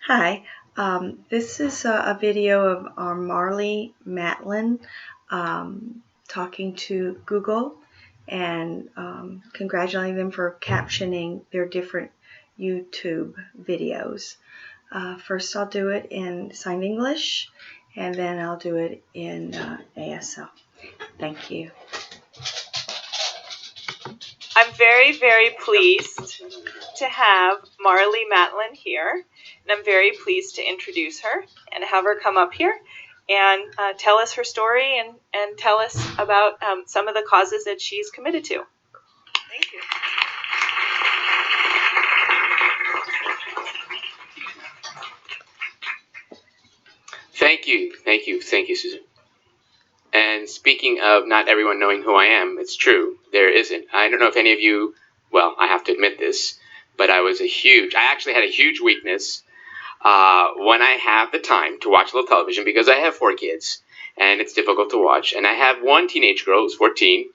Hi, this is a video of Marlee Matlin talking to Google and congratulating them for captioning their different YouTube videos. First I'll do it in Sign English and then I'll do it in ASL. Thank you. I'm very, very pleased to have Marlee Matlin here, and I'm very pleased to introduce her and have her come up here and tell us her story and tell us about some of the causes that she's committed to. Thank you. Thank you, Susan. And speaking of not everyone knowing who I am, it's true, there isn't. I don't know if any of you, well, I have to admit this, but I actually had a huge weakness when I have the time to watch a little television, because I have 4 kids, and it's difficult to watch. And I have one teenage girl who's 14,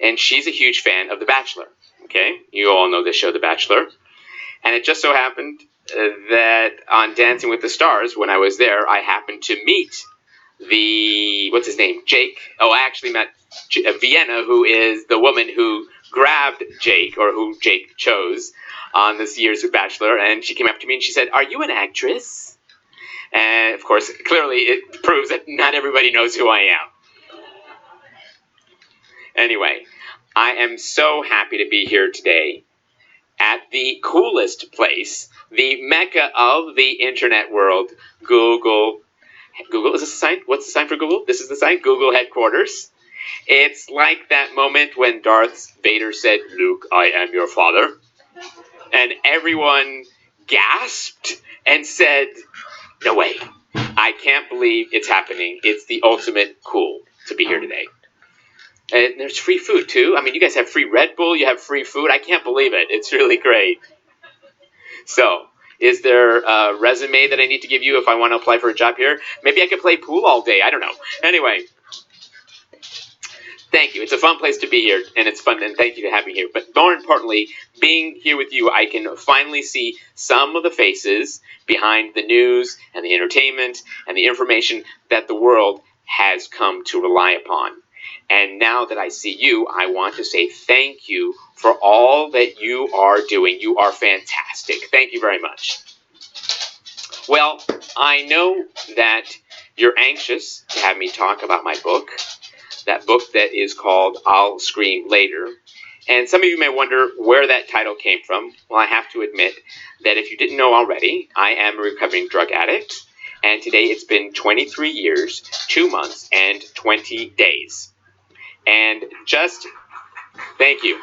and she's a huge fan of The Bachelor. Okay? You all know this show, The Bachelor. And it just so happened that on Dancing with the Stars, when I was there, I happened to meet what's his name? Jake. Oh, I actually met Vienna, who is the woman who grabbed Jake, or who Jake chose on this year's Bachelor, and she came up to me and she said, "Are you an actress?" And of course, clearly it proves that not everybody knows who I am. Anyway, I am so happy to be here today at the coolest place, the mecca of the internet world, Google. Google, is this the sign? What's the sign for Google? This is the sign, Google headquarters. It's like that moment when Darth Vader said, "Luke, I am your father." And everyone gasped and said, "No way. I can't believe it's happening. It's the ultimate cool to be here today." And there's free food, too. I mean, you guys have free Red Bull. You have free food. I can't believe it. It's really great. So, is there a resume that I need to give you if I want to apply for a job here? Maybe I could play pool all day. I don't know. Anyway, thank you. It's a fun place to be here, and it's fun, and thank you to have me here. But more importantly, being here with you, I can finally see some of the faces behind the news and the entertainment and the information that the world has come to rely upon. And now that I see you, I want to say thank you for all that you are doing. You are fantastic. Thank you very much. Well, I know that you're anxious to have me talk about my book, that book that is called I'll Scream Later. And some of you may wonder where that title came from. Well, I have to admit that if you didn't know already, I am a recovering drug addict. And today it's been 23 years, 2 months, and 20 days. And thank you.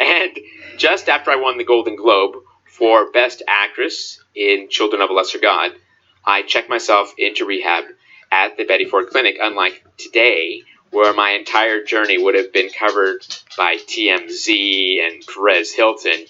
And just after I won the Golden Globe for Best Actress in Children of a Lesser God, I checked myself into rehab at the Betty Ford Clinic, unlike today, where my entire journey would have been covered by TMZ and Perez Hilton.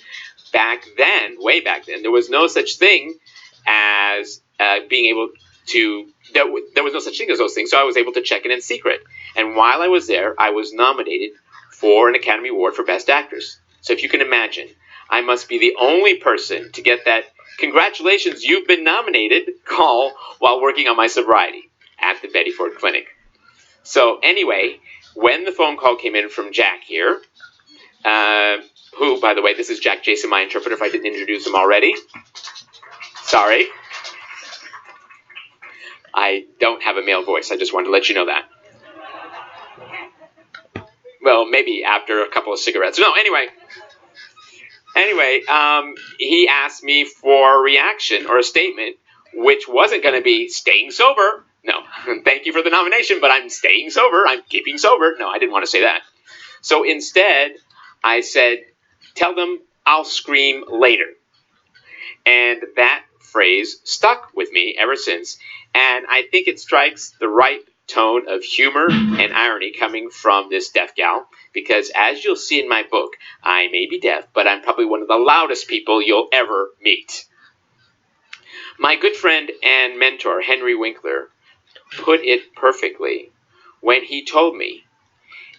Back then, way back then, there was no such thing as being able to... There was no such thing as those things, so I was able to check in secret. And while I was there, I was nominated for an Academy Award for Best Actress. So if you can imagine, I must be the only person to get that "congratulations, you've been nominated" call while working on my sobriety at the Betty Ford Clinic. So anyway, when the phone call came in from Jack here, who, by the way, this is Jack Jason, my interpreter, if I didn't introduce him already. Sorry. I don't have a male voice. I just wanted to let you know that. Well, maybe after a couple of cigarettes. No, anyway, he asked me for a reaction or a statement, which wasn't going to be staying sober. No, thank you for the nomination, but I'm staying sober. I'm keeping sober. No, I didn't want to say that. So instead, I said, "Tell them I'll scream later." And that phrase stuck with me ever since. And I think it strikes the right tone of humor and irony coming from this deaf gal, because as you'll see in my book, I may be deaf, but I'm probably one of the loudest people you'll ever meet. My good friend and mentor, Henry Winkler, put it perfectly when he told me,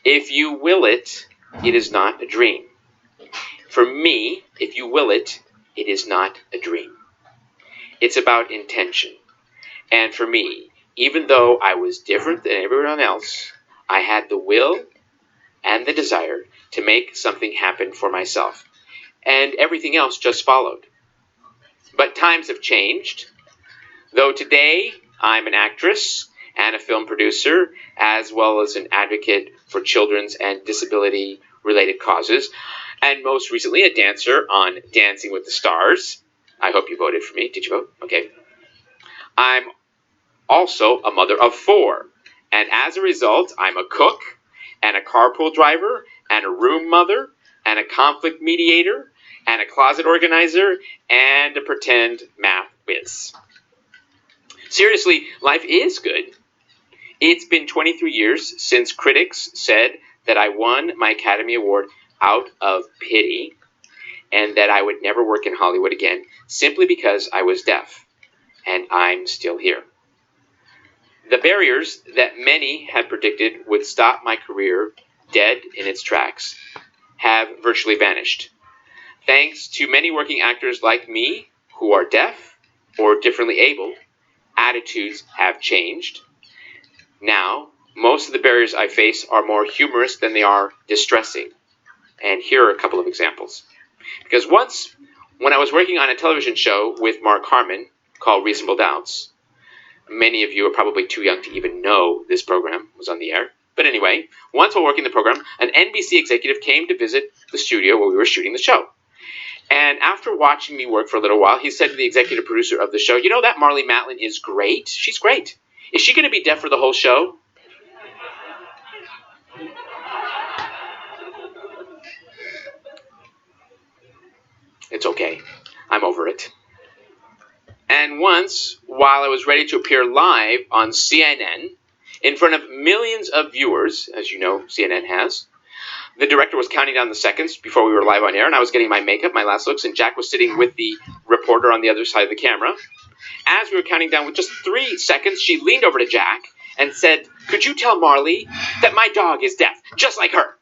"If you will it, it is not a dream. For me, if you will it is not a dream. It's about intention. And for me, even though I was different than everyone else, I had the will and the desire to make something happen for myself. And everything else just followed. But times have changed. Though today I'm an actress and a film producer, as well as an advocate for children's and disability-related causes, and most recently a dancer on Dancing with the Stars. I hope you voted for me. Did you vote? Okay. I'm also a mother of 4, and as a result, I'm a cook, and a carpool driver, and a room mother, and a conflict mediator, and a closet organizer, and a pretend math whiz. Seriously, life is good. It's been 23 years since critics said that I won my Academy Award out of pity, and that I would never work in Hollywood again simply because I was deaf, and I'm still here. The barriers that many had predicted would stop my career dead in its tracks have virtually vanished. Thanks to many working actors like me who are deaf or differently able, attitudes have changed. Now, most of the barriers I face are more humorous than they are distressing. And here are a couple of examples. Because once, when I was working on a television show with Mark Harmon called Reasonable Doubts, many of you are probably too young to even know this program was on the air. But anyway, once while working the program, an NBC executive came to visit the studio where we were shooting the show. And after watching me work for a little while, he said to the executive producer of the show, "You know, that Marlee Matlin is great. She's great. Is she going to be deaf for the whole show?" It's okay. I'm over it. And once, while I was ready to appear live on CNN in front of millions of viewers, as you know CNN has, the director was counting down the seconds before we were live on air, and I was getting my makeup, my last looks, and Jack was sitting with the reporter on the other side of the camera. As we were counting down with just 3 seconds, she leaned over to Jack and said, "Could you tell Marlee that my dog is deaf, just like her?"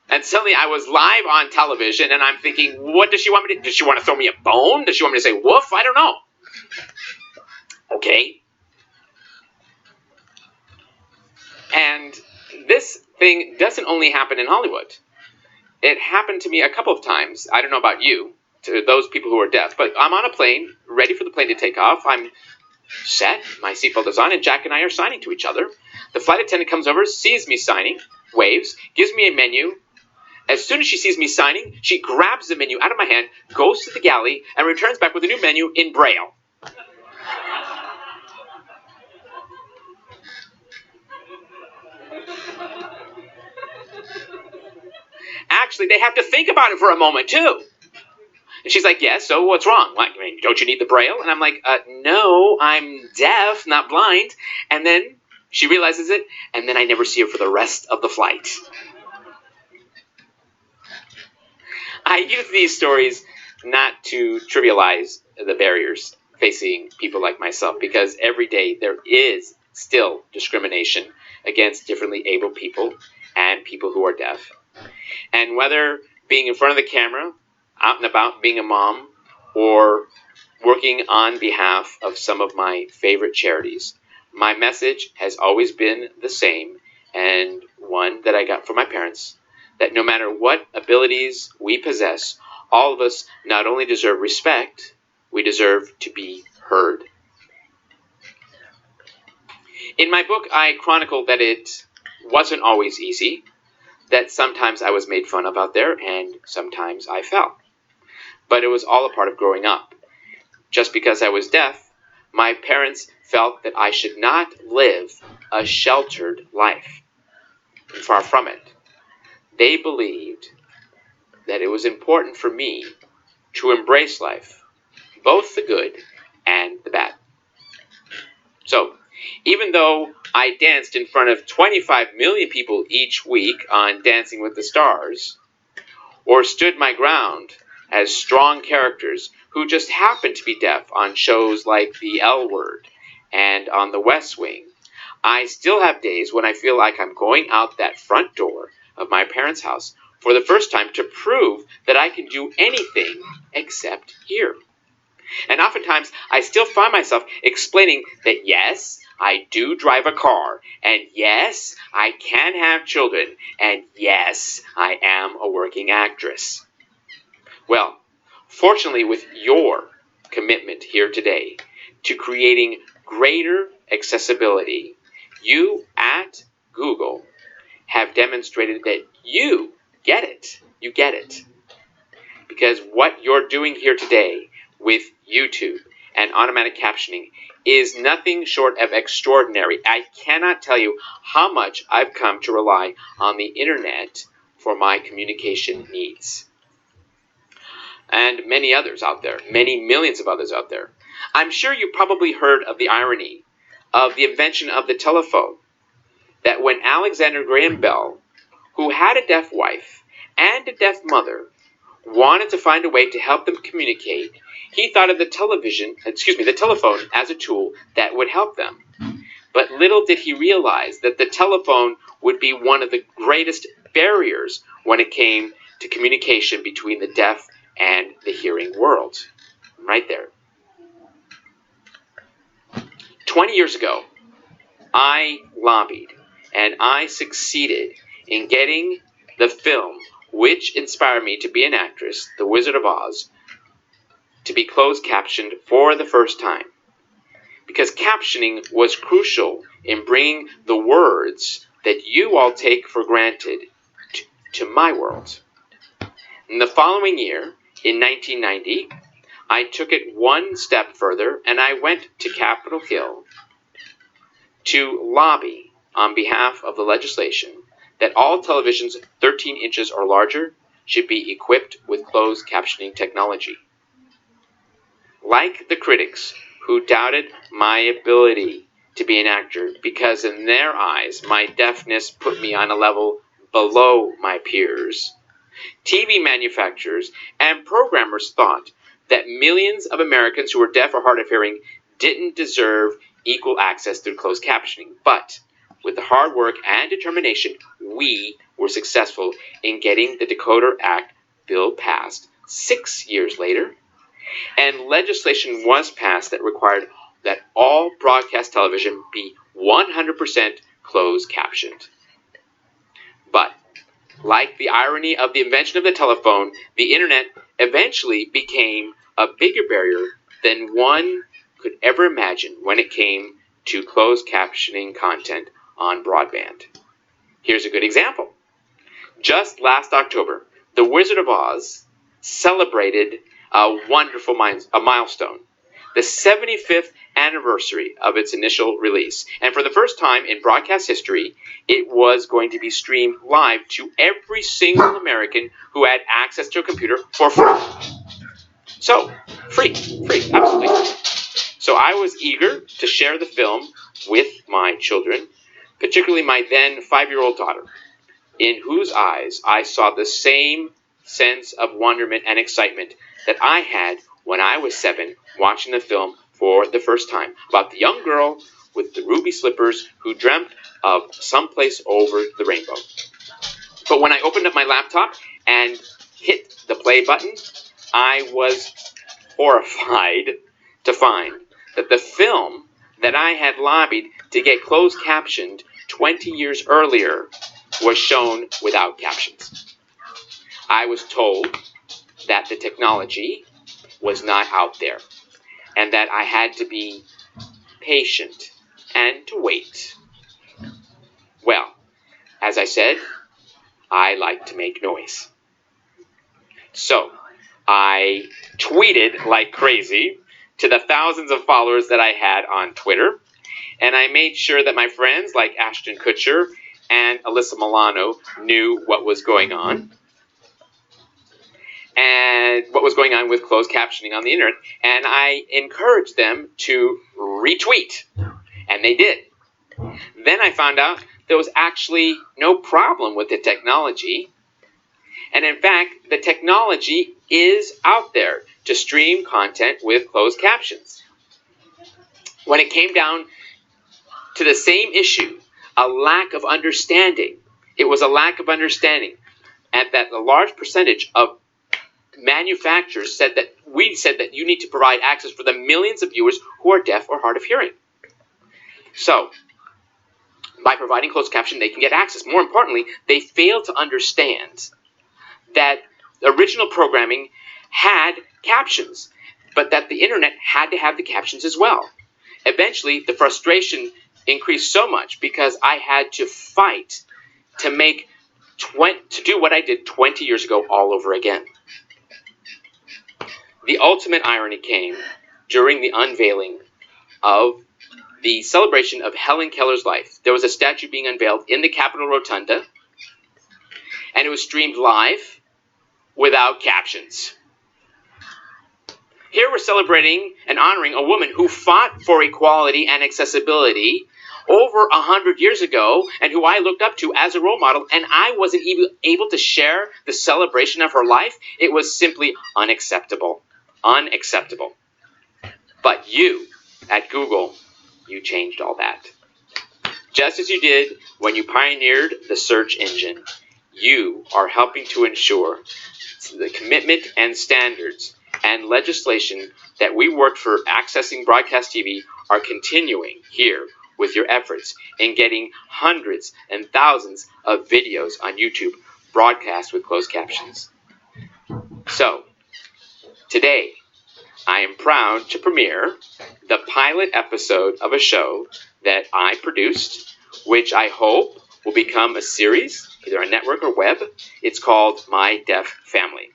And suddenly I was live on television, and I'm thinking, what does she want me to do? Does she want to throw me a bone? Does she want me to say woof? I don't know. Okay. And this thing doesn't only happen in Hollywood. It happened to me a couple of times. I don't know about you, to those people who are deaf, but I'm on a plane, ready for the plane to take off. I'm set, my seatbelt is on, and Jack and I are signing to each other. The flight attendant comes over, sees me signing, waves, gives me a menu. As soon as she sees me signing, she grabs the menu out of my hand, goes to the galley, and returns back with a new menu in Braille. Actually, they have to think about it for a moment, too. And she's like, "Yes, so what's wrong? Like, I mean, don't you need the Braille?" And I'm like, "No, I'm deaf, not blind." And then she realizes it, and then I never see her for the rest of the flight. I use these stories not to trivialize the barriers facing people like myself, because every day there is still discrimination against differently able people and people who are deaf. And whether being in front of the camera, out and about being a mom, or working on behalf of some of my favorite charities, my message has always been the same, and one that I got from my parents, that no matter what abilities we possess, all of us not only deserve respect, we deserve to be heard. In my book, I chronicle that it wasn't always easy, that sometimes I was made fun of out there, and sometimes I fell. But it was all a part of growing up. Just because I was deaf, my parents felt that I should not live a sheltered life. And far from it. They believed that it was important for me to embrace life, both the good and the bad. So, even though I danced in front of 25 million people each week on Dancing with the Stars, or stood my ground as strong characters who just happened to be deaf on shows like The L Word and on The West Wing, I still have days when I feel like I'm going out that front door of my parents' house for the first time to prove that I can do anything except hear. And oftentimes, I still find myself explaining that yes, I do drive a car, and yes, I can have children, and yes, I am a working actress. Well, fortunately, with your commitment here today to creating greater accessibility, you at Google have demonstrated that you get it. You get it. Because what you're doing here today with YouTube and automatic captioning is nothing short of extraordinary. I cannot tell you how much I've come to rely on the internet for my communication needs. And many others out there, many millions of others out there. I'm sure you probably heard of the irony of the invention of the telephone, that when Alexander Graham Bell, who had a deaf wife and a deaf mother, wanted to find a way to help them communicate, he thought of the telephone as a tool that would help them. But little did he realize that the telephone would be one of the greatest barriers when it came to communication between the deaf and the hearing world. Right there. 20 years ago, I lobbied and I succeeded in getting the film which inspired me to be an actress, The Wizard of Oz, to be closed captioned for the first time. Because captioning was crucial in bringing the words that you all take for granted to my world. In the following year, in 1990, I took it one step further and I went to Capitol Hill to lobby on behalf of the legislation that all televisions 13 inches or larger should be equipped with closed captioning technology. Like the critics who doubted my ability to be an actor because in their eyes my deafness put me on a level below my peers, TV manufacturers and programmers thought that millions of Americans who were deaf or hard of hearing didn't deserve equal access through closed captioning. But with the hard work and determination, we were successful in getting the Decoder Act bill passed 6 years later, and legislation was passed that required that all broadcast television be 100% closed captioned. But like the irony of the invention of the telephone, the internet eventually became a bigger barrier than one could ever imagine when it came to closed captioning content on broadband. Here's a good example. Just last October, The Wizard of Oz celebrated a wonderful milestone, the 75th anniversary of its initial release. And for the first time in broadcast history, it was going to be streamed live to every single American who had access to a computer for free. So, free, absolutely free. So I was eager to share the film with my children, particularly my then 5-year-old daughter, in whose eyes I saw the same sense of wonderment and excitement that I had when I was 7 watching the film for the first time about the young girl with the ruby slippers who dreamt of someplace over the rainbow. But when I opened up my laptop and hit the play button, I was horrified to find that the film that I had lobbied to get closed captioned 20 years earlier was shown without captions. I was told that the technology was not out there and that I had to be patient and to wait. Well, as I said, I like to make noise. So I tweeted like crazy to the thousands of followers that I had on Twitter, and I made sure that my friends like Ashton Kutcher and Alyssa Milano knew what was going on, and what was going on with closed captioning on the internet, and I encouraged them to retweet, and they did. Then I found out there was actually no problem with the technology, and in fact, the technology is out there to stream content with closed captions. When it came down to the same issue, a lack of understanding, it was a lack of understanding. and that a large percentage of manufacturers said that you need to provide access for the millions of viewers who are deaf or hard of hearing. So, by providing closed caption, they can get access. More importantly, they fail to understand that original programming had captions, but that the internet had to have the captions as well. Eventually, the frustration increased so much because I had to fight to do what I did 20 years ago all over again. The ultimate irony came during the unveiling of the celebration of Helen Keller's life. There was a statue being unveiled in the Capitol Rotunda, and it was streamed live without captions. Here we're celebrating and honoring a woman who fought for equality and accessibility over 100 years ago, and who I looked up to as a role model, and I wasn't even able to share the celebration of her life. It was simply unacceptable. Unacceptable. But you, at Google, you changed all that. Just as you did when you pioneered the search engine, you are helping to ensure the commitment and standards and legislation that we worked for accessing broadcast TV are continuing here with your efforts in getting hundreds and thousands of videos on YouTube broadcast with closed captions. So, today, I am proud to premiere the pilot episode of a show that I produced, which I hope will become a series, either on network or web. It's called My Deaf Family.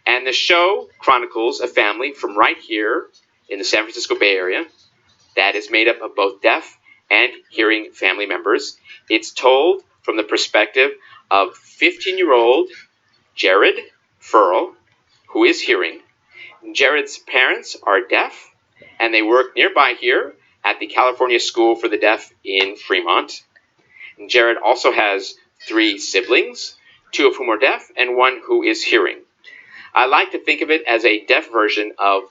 And the show chronicles a family from right here in the San Francisco Bay Area that is made up of both deaf and hearing family members. It's told from the perspective of 15-year-old Jared Furl, who is hearing. Jared's parents are deaf, and they work nearby here at the California School for the Deaf in Fremont. And Jared also has 3 siblings, 2 of whom are deaf and 1 who is hearing. I like to think of it as a deaf version of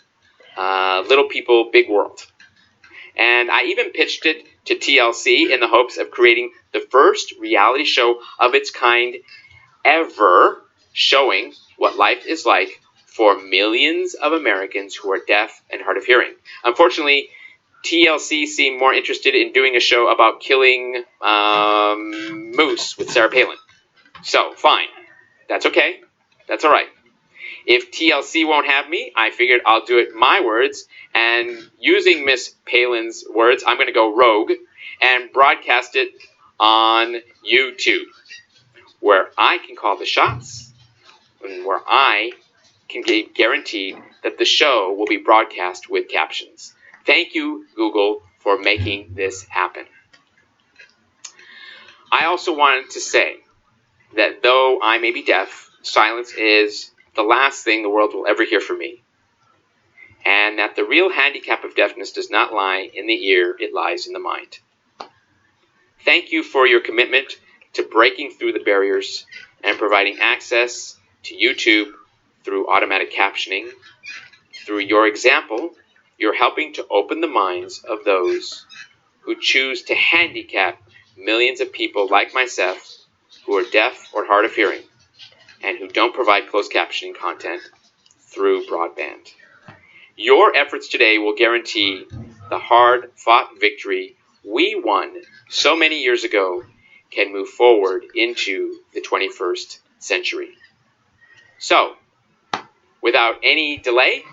Little People, Big World. And I even pitched it to TLC in the hopes of creating the first reality show of its kind ever, showing what life is like for millions of Americans who are deaf and hard of hearing. Unfortunately, TLC seemed more interested in doing a show about killing moose with Sarah Palin. So, fine. That's okay. That's all right. If TLC won't have me, I figured I'll do it my words, and using Miss Palin's words, I'm going to go rogue and broadcast it on YouTube, where I can call the shots and where I can get guaranteed that the show will be broadcast with captions. Thank you, Google, for making this happen. I also wanted to say that though I may be deaf, silence is the last thing the world will ever hear from me, and that the real handicap of deafness does not lie in the ear, it lies in the mind. Thank you for your commitment to breaking through the barriers and providing access to YouTube through automatic captioning. Through your example, you're helping to open the minds of those who choose to handicap millions of people like myself who are deaf or hard of hearing and who don't provide closed captioning content through broadband. Your efforts today will guarantee the hard-fought victory we won so many years ago can move forward into the 21st century. So, without any delay,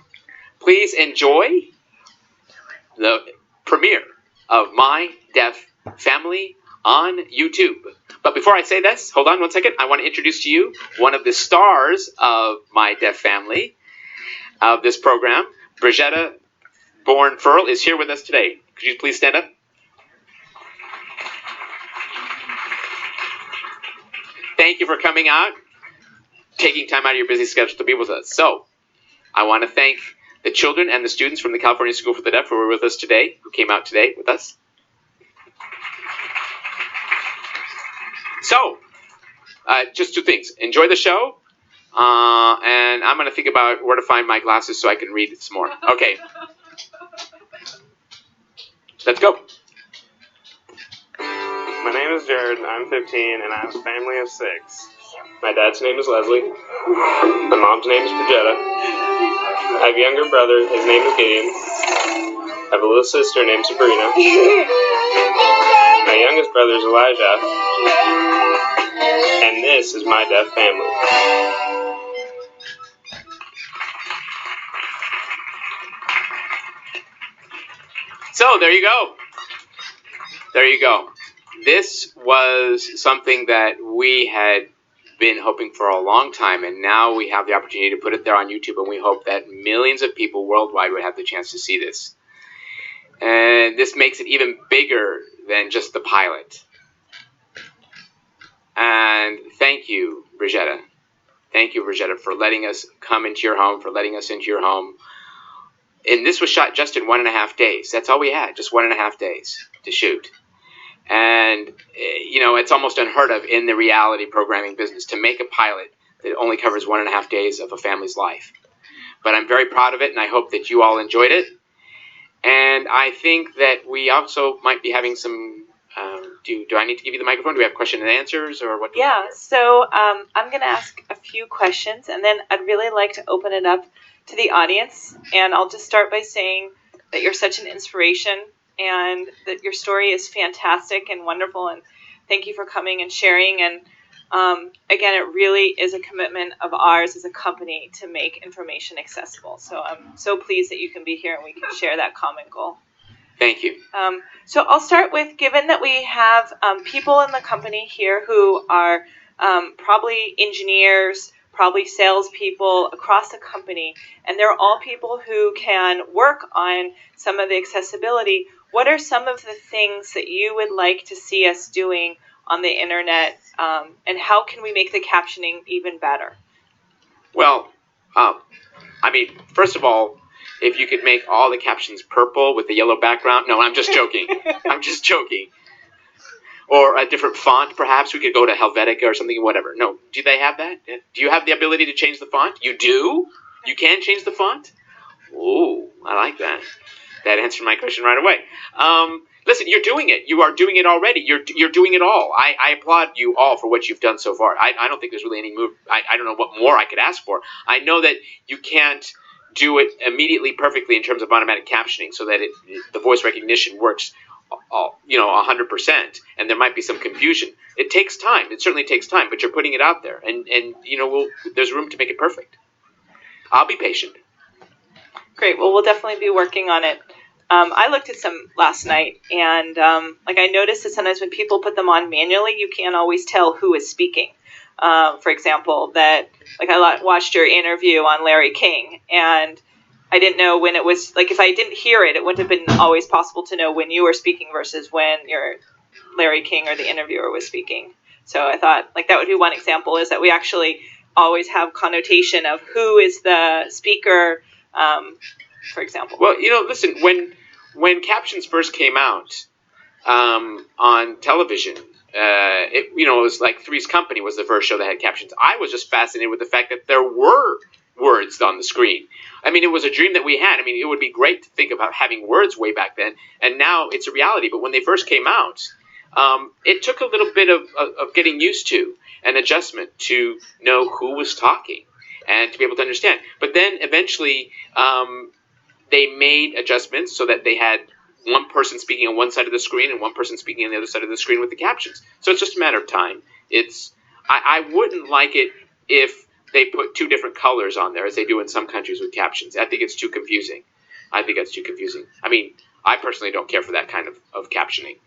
please enjoy the premiere of My Deaf Family on YouTube. But before I say this, hold on one second. I want to introduce to you one of the stars of My Deaf Family, of this program. Brigetta Born Furl is here with us today. Could you please stand up? Thank you for coming out, taking time out of your busy schedule to be with us. So, I want to thank the children and the students from the California School for the Deaf who were with us today, who came out today with us. So, just 2 things. Enjoy the show, and I'm going to think about where to find my glasses so I can read some more. Okay. Let's go. My name is Jared, I'm 15, and I have a family of 6. My dad's name is Leslie. My mom's name is Bridgetta. I have a younger brother. His name is Gideon. I have a little sister named Sabrina. My youngest brother is Elijah. And this is my deaf family. So there you go. There you go. This was something that we had been hoping for a long time, and now we have the opportunity to put it there on YouTube, and we hope that millions of people worldwide would have the chance to see this. And this makes it even bigger than just the pilot. And thank you, Bridgetta. Thank you, Bridgetta, for letting us come into your home, for letting us into your home. And this was shot just in 1.5 days. That's all we had, just 1.5 days to shoot. And, you know, it's almost unheard of in the reality programming business to make a pilot that only covers 1.5 days of a family's life. But I'm very proud of it, and I hope that you all enjoyed it. And I think that we also might be having some, do I need to give you the microphone? Do we have question and answers, or what? Yeah, so I'm going to ask a few questions, and then I'd really like to open it up to the audience. And I'll just start by saying that you're such an inspiration, and that your story is fantastic and wonderful, and thank you for coming and sharing. And again, it really is a commitment of ours as a company to make information accessible. So I'm so pleased that you can be here and we can share that common goal. Thank you. So I'll start with, given that we have people in the company here who are probably engineers, probably salespeople across the company, and they're all people who can work on some of the accessibility. What are some of the things that you would like to see us doing on the internet, and how can we make the captioning even better? Well, I mean, first of all, if you could make all the captions purple with the yellow background. No, I'm just joking. I'm just joking. Or a different font, perhaps. We could go to Helvetica or something, whatever. No, do they have that? Do you have the ability to change the font? You do? You can change the font? Ooh, I like that. That answered my question right away. Listen, you're doing it. You are doing it already. You're doing it all. I applaud you all for what you've done so far. I don't think there's really any move. I don't know what more I could ask for. I know that you can't do it immediately perfectly in terms of automatic captioning, so that the voice recognition works, 100%, and there might be some confusion. It takes time. It certainly takes time, but you're putting it out there, and there's room to make it perfect. I'll be patient. Great. Well, we'll definitely be working on it. I looked at some last night, and I noticed that sometimes when people put them on manually, you can't always tell who is speaking. For example, that I watched your interview on Larry King, and I didn't know when it was, if I didn't hear it, it wouldn't have been always possible to know when you were speaking versus when your Larry King or the interviewer was speaking. So I thought that would be one example, is that we actually always have connotation of who is the speaker, for example. Well, listen, when captions first came out on television, it was like Three's Company was the first show that had captions. I was just fascinated with the fact that there were words on the screen. I mean, it was a dream that we had. I mean, it would be great to think about having words way back then, and now it's a reality. But when they first came out, it took a little bit of getting used to, an adjustment to know who was talking and to be able to understand. But then eventually they made adjustments so that they had one person speaking on one side of the screen and one person speaking on the other side of the screen with the captions. So it's just a matter of time. I wouldn't like it if they put two different colors on there, as they do in some countries with captions. I think it's too confusing. I mean, I personally don't care for that kind of captioning.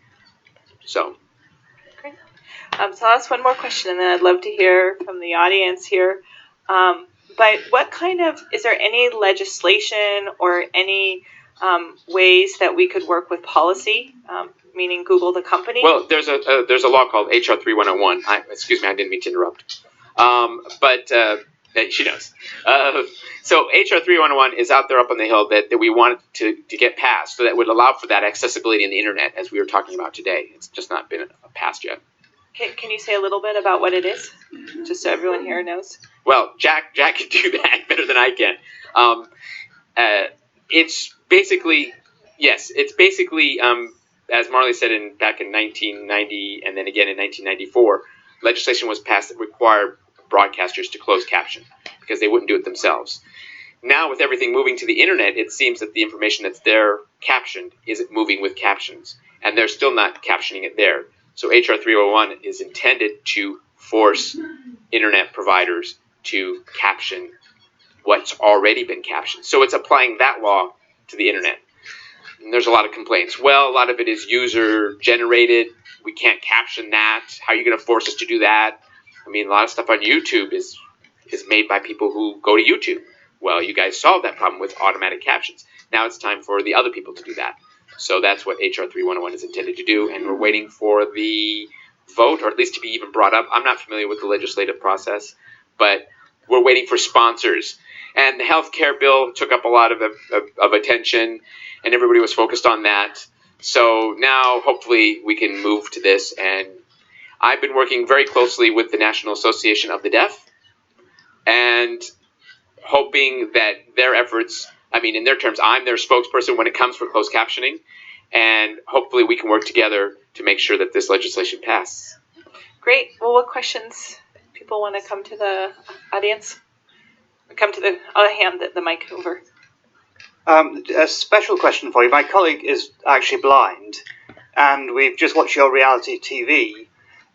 So. Great. So I'll ask one more question, and then I'd love to hear from the audience here. But is there any legislation or any ways that we could work with policy, meaning Google the company? Well, there's a law called HR 3101. Excuse me, I didn't mean to interrupt. But she knows. So HR 3101 is out there up on the hill that we wanted to get passed, so that would allow for that accessibility in the internet, as we were talking about today. It's just not been passed yet. Can you say a little bit about what it is, just so everyone here knows? Well, Jack can do that better than I can. It's basically, as Marlee said back in 1990 and then again in 1994, legislation was passed that required broadcasters to close caption because they wouldn't do it themselves. Now, with everything moving to the internet, it seems that the information that's there captioned isn't moving with captions, and they're still not captioning it there. So HR 301 is intended to force internet providers to caption what's already been captioned. So it's applying that law to the internet. And there's a lot of complaints. Well, a lot of it is user-generated. We can't caption that. How are you going to force us to do that? I mean, a lot of stuff on YouTube is made by people who go to YouTube. Well, you guys solved that problem with automatic captions. Now it's time for the other people to do that. So that's what HR 3101 is intended to do, and we're waiting for the vote, or at least to be even brought up. I'm not familiar with the legislative process, but we're waiting for sponsors. And the health care bill took up a lot of attention, and everybody was focused on that. So now, hopefully, we can move to this. And I've been working very closely with the National Association of the Deaf, and hoping that their efforts, I mean, in their terms, I'm their spokesperson when it comes for closed captioning, and hopefully we can work together to make sure that this legislation passes. Great. Well, what questions? People want to come to the audience? Come to the, I'll hand the mic over. A special question for you. My colleague is actually blind, and we've just watched your reality TV,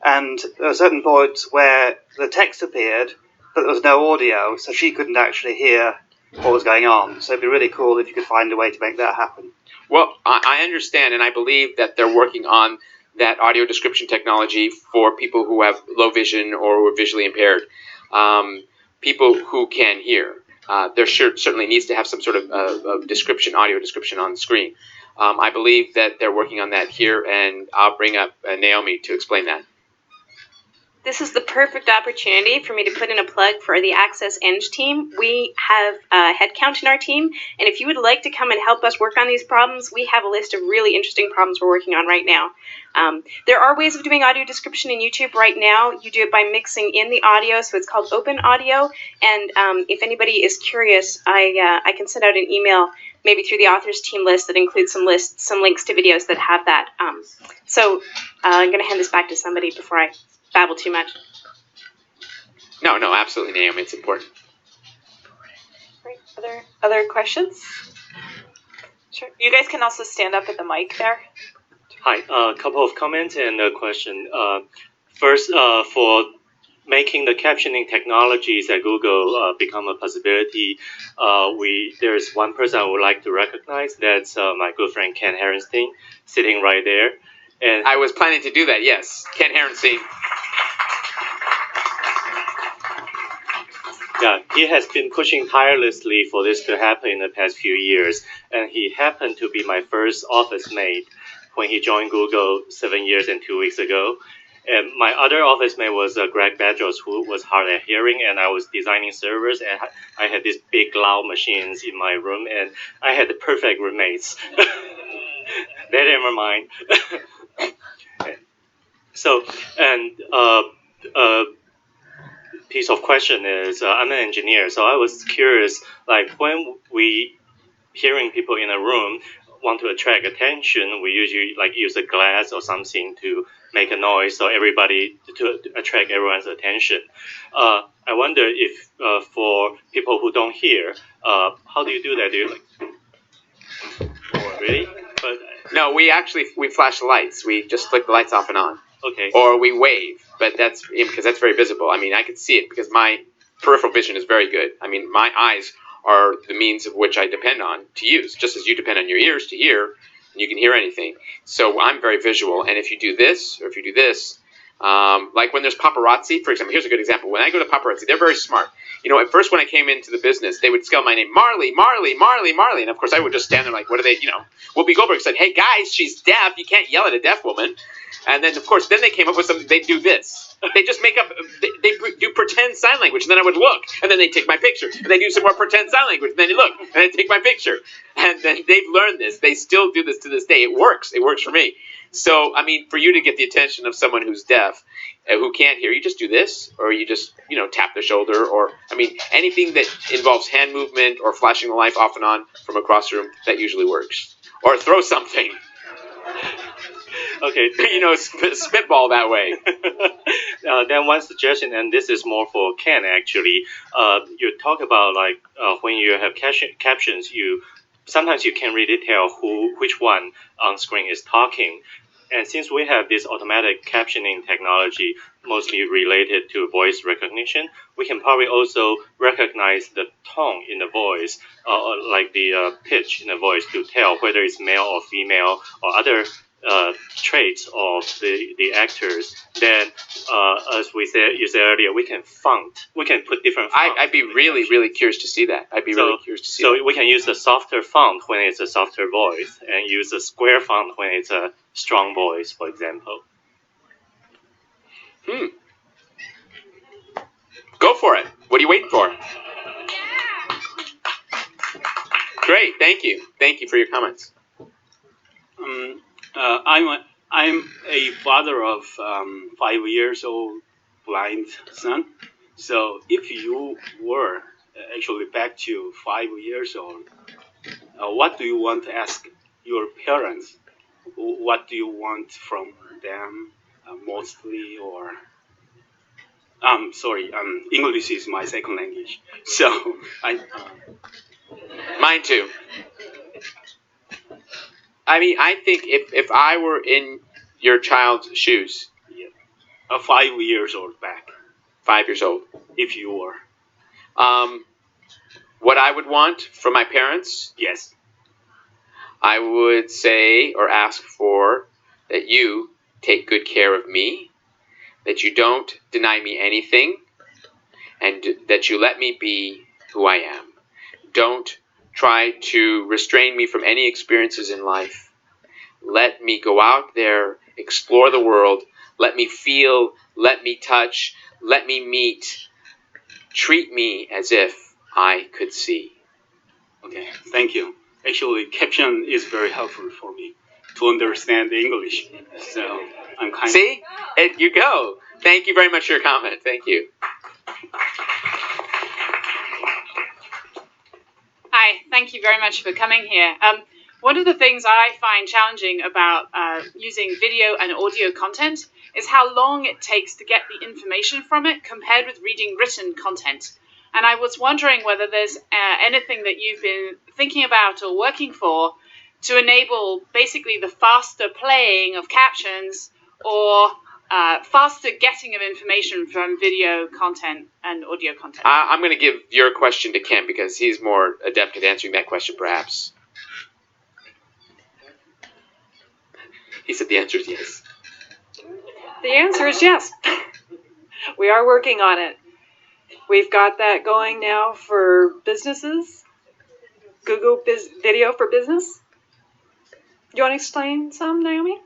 and there were certain points where the text appeared, but there was no audio, so she couldn't actually hear what was going on. So it'd be really cool if you could find a way to make that happen. Well, I understand, and I believe that they're working on that audio description technology for people who have low vision or who are visually impaired, people who can hear. There certainly needs to have some sort of description, audio description on the screen. I believe that they're working on that here, and I'll bring up Naomi to explain that. This is the perfect opportunity for me to put in a plug for the Access Eng team. We have a headcount in our team, and if you would like to come and help us work on these problems, we have a list of really interesting problems we're working on right now. There are ways of doing audio description in YouTube right now. You do it by mixing in the audio, so it's called open audio, and if anybody is curious, I can send out an email maybe through the authors team list that includes some links to videos that have that. So I'm going to hand this back to somebody before I babble too much. No, absolutely, Naomi. It's important. Great. Other questions? Sure. You guys can also stand up at the mic there. Hi. A couple of comments and a question. First, for making the captioning technologies at Google become a possibility, there's one person I would like to recognize. That's my good friend Ken Herenstein, sitting right there. And I was planning to do that, yes. Ken Herenstein. Yeah, he has been pushing tirelessly for this to happen in the past few years, and he happened to be my first office mate when he joined Google 7 years and 2 weeks ago. And my other office mate was Greg Bedros, who was hard at hearing, and I was designing servers, and I had these big loud machines in my room, and I had the perfect roommates. Never mind. So, and piece of question is, I'm an engineer, so I was curious, like when we hearing people in a room want to attract attention, we usually like use a glass or something to make a noise, so everybody to attract everyone's attention. I wonder if for people who don't hear, how do you do that? Do you like? Oh, really? But no, we flash the lights. We just flick the lights off and on. Okay. Or we wave, but that's because that's very visible. I mean, I can see it because my peripheral vision is very good. I mean, my eyes are the means of which I depend on to use, just as you depend on your ears to hear, and you can hear anything. So I'm very visual, and if you do this, or if you do this, like when there's paparazzi, for example, here's a good example. When I go to paparazzi, they're very smart. You know, at first when I came into the business, they would spell my name, Marlee, Marlee, Marlee, Marlee, and of course I would just stand there like, what are they, you know. Whoopi Goldberg said, hey guys, she's deaf, you can't yell at a deaf woman. And then, of course, then they came up with something, they do this. They just make up, they do pretend sign language, and then I would look, and then they take my picture. And they do some more pretend sign language, and then you look, and they take my picture. And then they've learned this. They still do this to this day. It works. It works for me. So, I mean, for you to get the attention of someone who's deaf, who can't hear, you just do this, or you just, you know, tap their shoulder, or, I mean, anything that involves hand movement or flashing the light off and on from across the room, that usually works. Or throw something. Okay. Spitball that way. Then one suggestion, and this is more for Ken actually. You talk about like when you have captions, sometimes you can't really tell which one on screen is talking. And since we have this automatic captioning technology, mostly related to voice recognition, we can probably also recognize the tone in the voice, like the pitch in the voice, to tell whether it's male or female or other traits of the actors. Then, as you said earlier, we can put different fonts. I'd be really curious to see that. So we can use the softer font when it's a softer voice, and use a square font when it's a strong voice, for example. Go for it. What are you waiting for? Great. Thank you. Thank you for your comments. I'm a father of 5 years old blind son. So if you were actually back to 5 years old, what do you want to ask your parents? What do you want from them mostly? Or sorry, English is my second language. So Mine too. I mean, I think if I were in your child's shoes, 5 years old back, 5 years old, if you were, what I would want from my parents, yes, I would say or ask for that you take good care of me, that you don't deny me anything, and that you let me be who I am. Don't try to restrain me from any experiences in life. Let me go out there, explore the world, let me feel, let me touch, let me meet. Treat me as if I could see. Okay, thank you. Actually, caption is very helpful for me to understand English. So I'm kind of... See? You go. Thank you very much for your comment. Thank you. Hi, thank you very much for coming here. One of the things I find challenging about using video and audio content is how long it takes to get the information from it compared with reading written content. And I was wondering whether there's anything that you've been thinking about or working for to enable basically the faster playing of captions or faster getting of information from video content and audio content. I'm going to give your question to Ken because he's more adept at answering that question, perhaps. He said the answer is yes. The answer is yes. We are working on it. We've got that going now for businesses. Google Video for Business. Do you want to explain some, Naomi?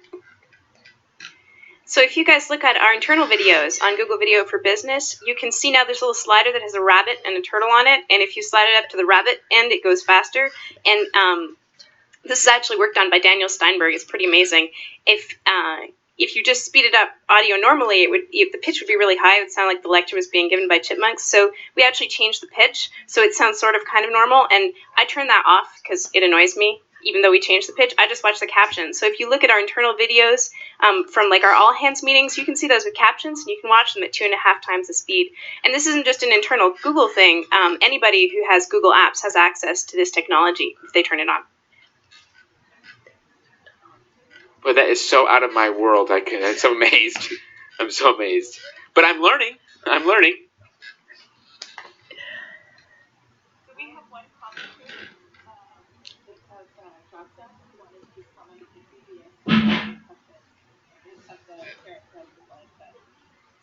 So if you guys look at our internal videos on Google Video for Business, you can see now there's a little slider that has a rabbit and a turtle on it. And if you slide it up to the rabbit end, it goes faster. And this is actually worked on by Daniel Steinberg. It's pretty amazing. If you just speed it up audio normally, the pitch would be really high. It would sound like the lecture was being given by chipmunks. So we actually changed the pitch so it sounds sort of kind of normal. And I turn that off because it annoys me. Even though we changed the pitch, I just watch the captions. So if you look at our internal videos from like our all hands meetings, you can see those with captions, and you can watch them at 2.5 times the speed. And this isn't just an internal Google thing. Anybody who has Google Apps has access to this technology if they turn it on. But that is so out of my world. I'm so amazed. I'm so amazed. But I'm learning. I'm learning. So we have one comment here.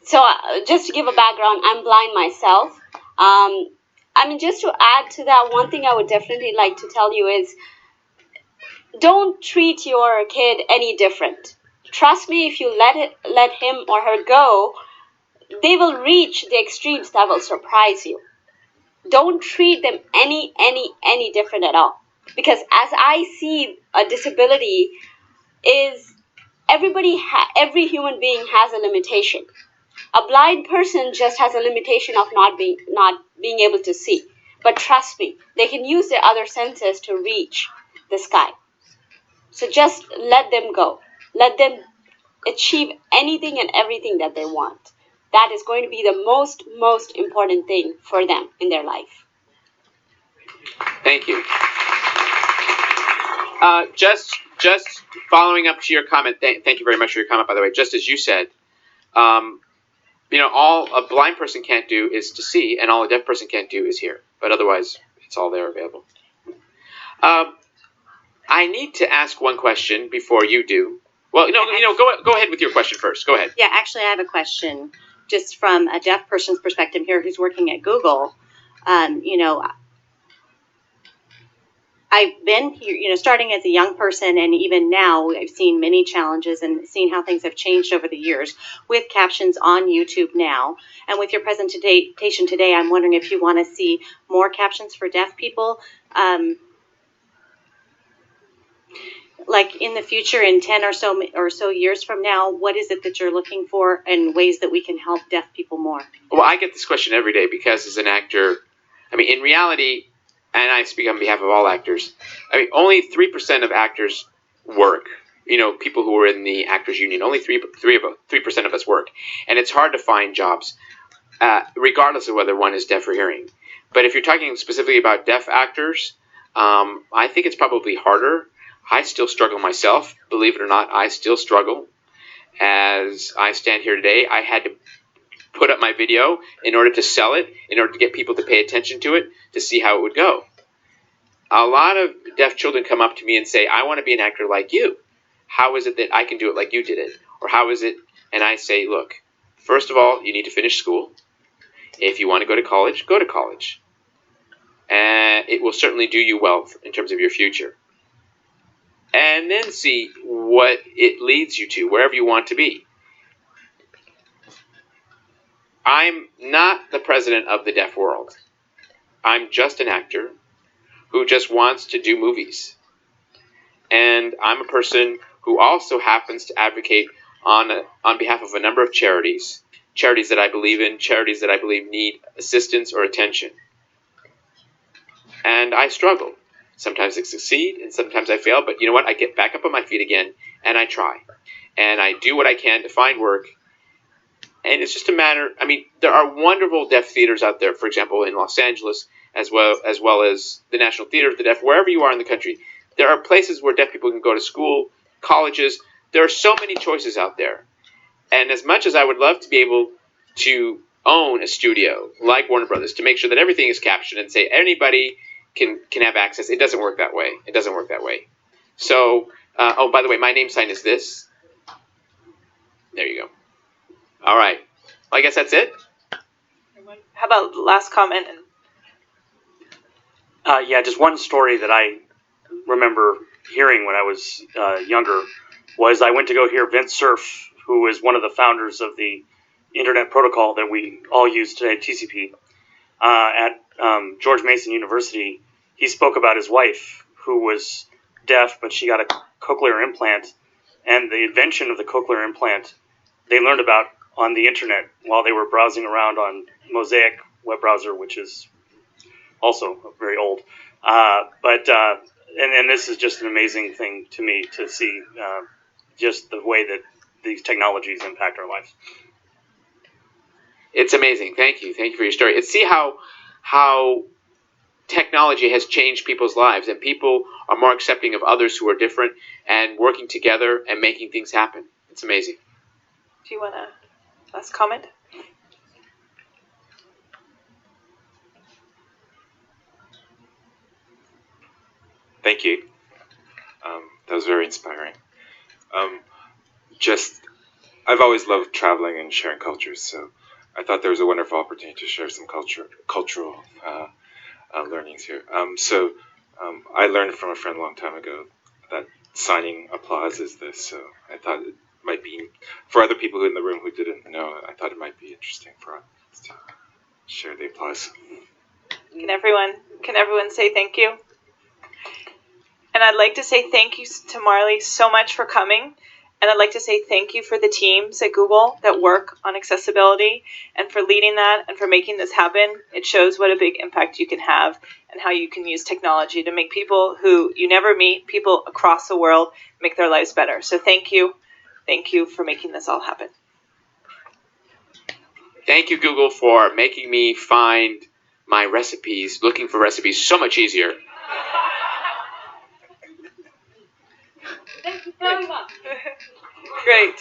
So just to give a background, I'm blind myself. Just to add to that, one thing I would definitely like to tell you is don't treat your kid any different. Trust me, if you let him or her go, they will reach the extremes that will surprise you. Don't treat them any different at all. Because as I see a disability is every human being has a limitation. A blind person just has a limitation of not being able to see. But trust me, they can use their other senses to reach the sky. So just let them go. Let them achieve anything and everything that they want. That is going to be the most important thing for them in their life. Thank you. Just following up to your comment, thank you very much for your comment, by the way. Just as you said, all a blind person can't do is to see, and all a deaf person can't do is hear. But otherwise, it's all there available. I need to ask one question before you do. Well, go ahead with your question first. Go ahead. Yeah, actually, I have a question just from a deaf person's perspective here who's working at Google. I've been here, starting as a young person, and even now I've seen many challenges and seen how things have changed over the years with captions on YouTube now. And with your presentation today, I'm wondering if you want to see more captions for deaf people. Like in the future, in 10 or so years from now, what is it that you're looking for and ways that we can help deaf people more? Well, I get this question every day because as an actor, in reality, and I speak on behalf of all actors, only 3% of actors work. People who are in the actors union, only 3% of us work. And it's hard to find jobs, regardless of whether one is deaf or hearing. But if you're talking specifically about deaf actors, I think it's probably harder. I still struggle myself. Believe it or not, I still struggle. As I stand here today, I had to put up my video in order to sell it, in order to get people to pay attention to it, to see how it would go. A lot of deaf children come up to me and say, I want to be an actor like you. How is it that I can do it like you did it? Or how is it? And I say, look, first of all, you need to finish school. If you want to go to college, go to college. And it will certainly do you well in terms of your future. And then see what it leads you to, wherever you want to be. I'm not the president of the deaf world. I'm just an actor who just wants to do movies. And I'm a person who also happens to advocate on behalf of a number of charities that I believe in, charities that I believe need assistance or attention. And I struggle. Sometimes I succeed and sometimes I fail, but you know what? I get back up on my feet again and I try. And I do what I can to find work. And it's just a matter, there are wonderful deaf theaters out there, for example, in Los Angeles, as well as the National Theater of the Deaf, wherever you are in the country. There are places where deaf people can go to school, colleges. There are so many choices out there. And as much as I would love to be able to own a studio like Warner Brothers to make sure that everything is captioned and say anybody can have access, it doesn't work that way. It doesn't work that way. So, by the way, my name sign is this. There you go. All right. Well, I guess that's it. How about the last comment? Just one story that I remember hearing when I was younger was I went to go hear Vince Cerf, who is one of the founders of the Internet Protocol that we all use today, TCP, at George Mason University. He spoke about his wife, who was deaf, but she got a cochlear implant, and the invention of the cochlear implant they learned about on the internet while they were browsing around on Mosaic web browser, which is also very old. And this is just an amazing thing to me to see just the way that these technologies impact our lives. It's amazing. Thank you. Thank you for your story. And see how technology has changed people's lives, and people are more accepting of others who are different and working together and making things happen. It's amazing. Do you want to last comment? Thank you. That was very inspiring. I've always loved traveling and sharing cultures, so I thought there was a wonderful opportunity to share some cultural learnings here. I learned from a friend a long time ago that signing applause is this, so I thought it might be, for other people in the room who didn't know, I thought it might be interesting for us to share the applause. Can everyone say thank you? And I'd like to say thank you to Marlee so much for coming. And I'd like to say thank you for the teams at Google that work on accessibility and for leading that and for making this happen. It shows what a big impact you can have and how you can use technology to make people who you never meet, people across the world, make their lives better. So thank you. Thank you for making this all happen. Thank you, Google, for making me find my recipes, looking for recipes, so much easier. Thank you very much. Great.